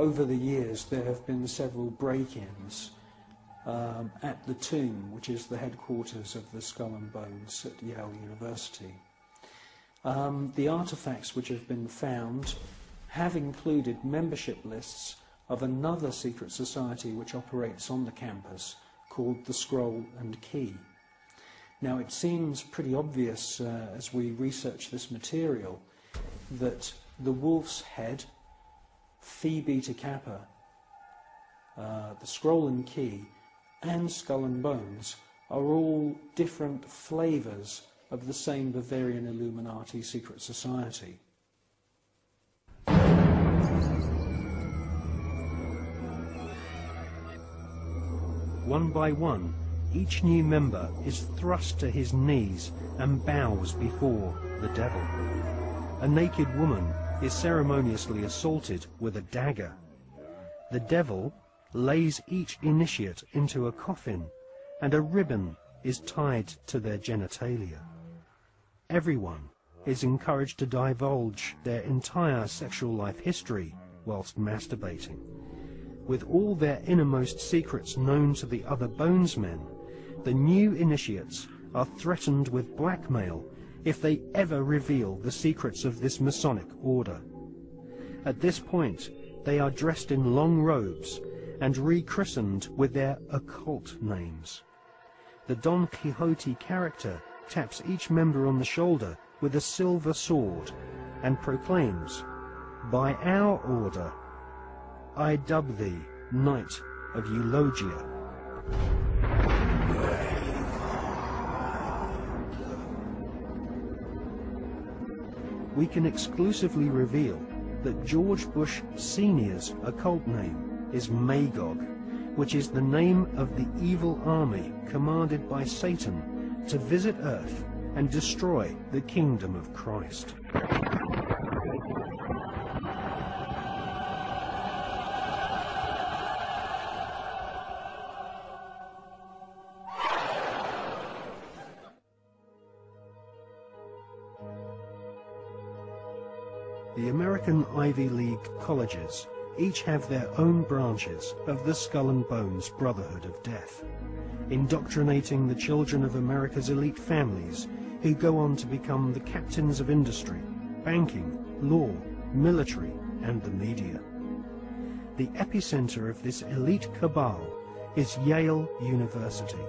over the years there have been several break-ins at the tomb, which is the headquarters of the Skull and Bones at Yale University. The artifacts which have been found have included membership lists of another secret society which operates on the campus called the Scroll and Key. Now, it seems pretty obvious as we research this material that the Wolf's Head, Phi Beta Kappa, the Scroll and Key, and Skull and Bones are all different flavours of the same Bavarian Illuminati secret society. One by one, each new member is thrust to his knees and bows before the devil. A naked woman is ceremoniously assaulted with a dagger. The devil lays each initiate into a coffin, and a ribbon is tied to their genitalia. Everyone is encouraged to divulge their entire sexual life history whilst masturbating. With all their innermost secrets known to the other Bonesmen, the new initiates are threatened with blackmail if they ever reveal the secrets of this Masonic order. At this point, they are dressed in long robes and rechristened with their occult names. The Don Quixote character taps each member on the shoulder with a silver sword and proclaims, "By our order, I dub thee Knight of Eulogia." We can exclusively reveal that George Bush Sr.'s occult name is Magog, which is the name of the evil army commanded by Satan to visit Earth and destroy the kingdom of Christ. The American Ivy League colleges each have their own branches of the Skull and Bones Brotherhood of Death, indoctrinating the children of America's elite families who go on to become the captains of industry, banking, law, military, and the media. The epicenter of this elite cabal is Yale University.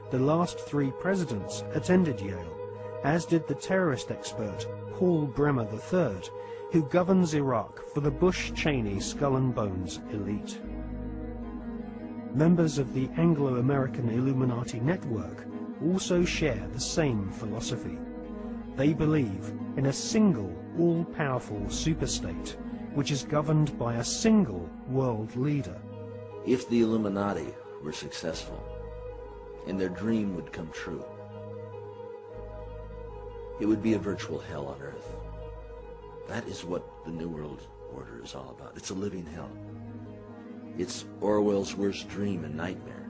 The last 3 presidents attended Yale, as did the terrorist expert Paul Bremer III, who governs Iraq for the Bush-Cheney Skull and Bones elite. Members of the Anglo-American Illuminati network also share the same philosophy. They believe in a single, all-powerful superstate, which is governed by a single world leader. If the Illuminati were successful, and their dream would come true, it would be a virtual hell on Earth. That is what the New World Order is all about. It's a living hell. It's Orwell's worst dream and nightmare.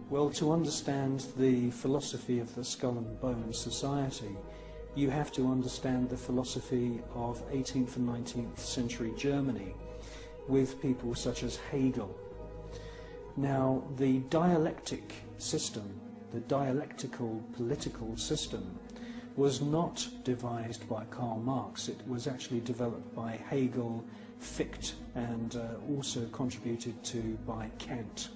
Well, to understand the philosophy of the Skull and Bones Society, you have to understand the philosophy of 18th and 19th century Germany with people such as Hegel. Now, the dialectic system, the dialectical political system, was not devised by Karl Marx. It was actually developed by Hegel, Fichte, and also contributed to by Kant.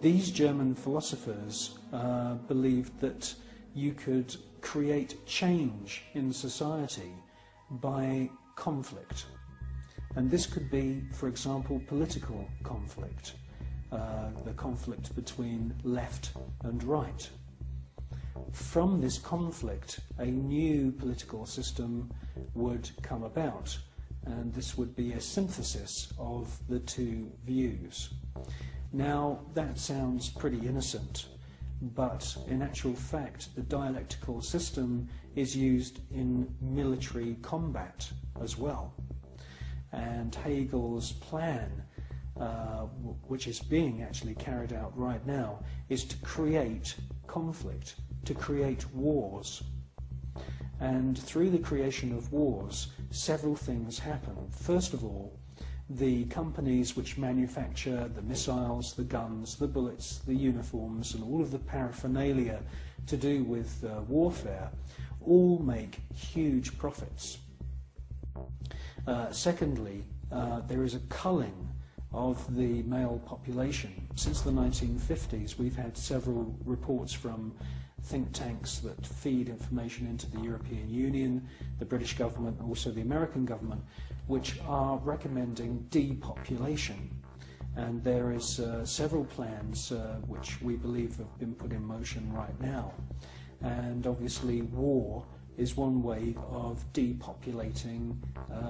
These German philosophers believed that you could create change in society by conflict. And this could be, for example, political conflict, the conflict between left and right. From this conflict, a new political system would come about, and this would be a synthesis of the two views. Now, that sounds pretty innocent, but in actual fact, the dialectical system is used in military combat as well. And Hegel's plan, which is being actually carried out right now, is to create conflict, to create wars. And through the creation of wars, several things happen. First of all, the companies which manufacture the missiles, the guns, the bullets, the uniforms, and all of the paraphernalia to do with warfare, all make huge profits. Secondly, there is a culling of the male population. Since the 1950s, we've had several reports from think tanks that feed information into the European Union, the British government, and also the American government, which are recommending depopulation. And there is several plans which we believe have been put in motion right now. And obviously war is one way of depopulating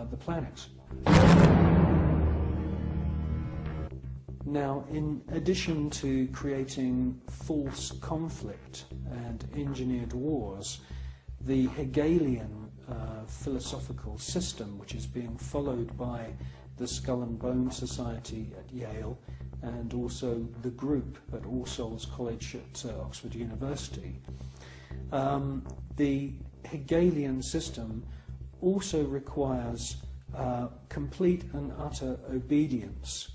the planet. Now, in addition to creating false conflict and engineered wars, the Hegelian philosophical system, which is being followed by the Skull and Bone Society at Yale and also the group at All Souls College at Oxford University, the Hegelian system also requires complete and utter obedience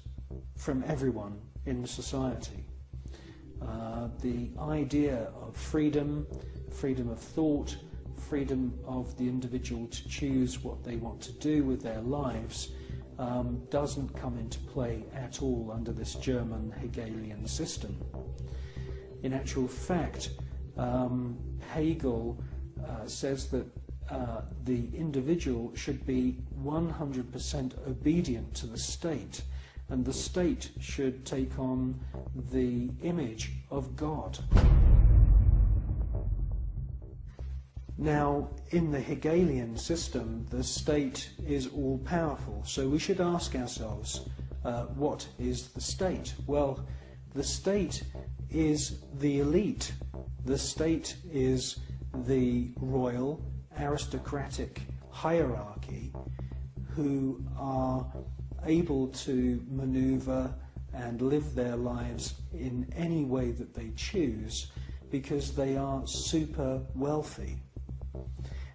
from everyone in society. The idea of freedom, freedom of thought, freedom of the individual to choose what they want to do with their lives doesn't come into play at all under this German Hegelian system. In actual fact, Hegel says that the individual should be 100% obedient to the state, and the state should take on the image of God. Now, in the Hegelian system, the state is all-powerful, so we should ask ourselves, what is the state? Well, the state is the elite. The state is the royal, aristocratic hierarchy who are able to maneuver and live their lives in any way that they choose because they are super wealthy.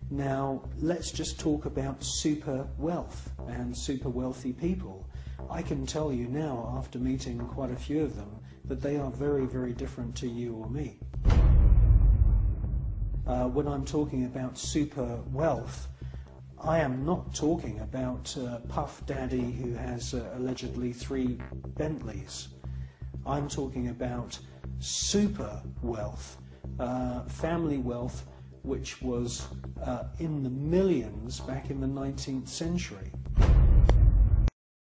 Now, let's just talk about super wealth and super wealthy people. I can tell you now, after meeting quite a few of them, that they are very, very different to you or me. When I'm talking about super wealth, I am not talking about Puff Daddy who has allegedly 3 Bentleys. I'm talking about super wealth, family wealth, which was in the millions back in the 19th century.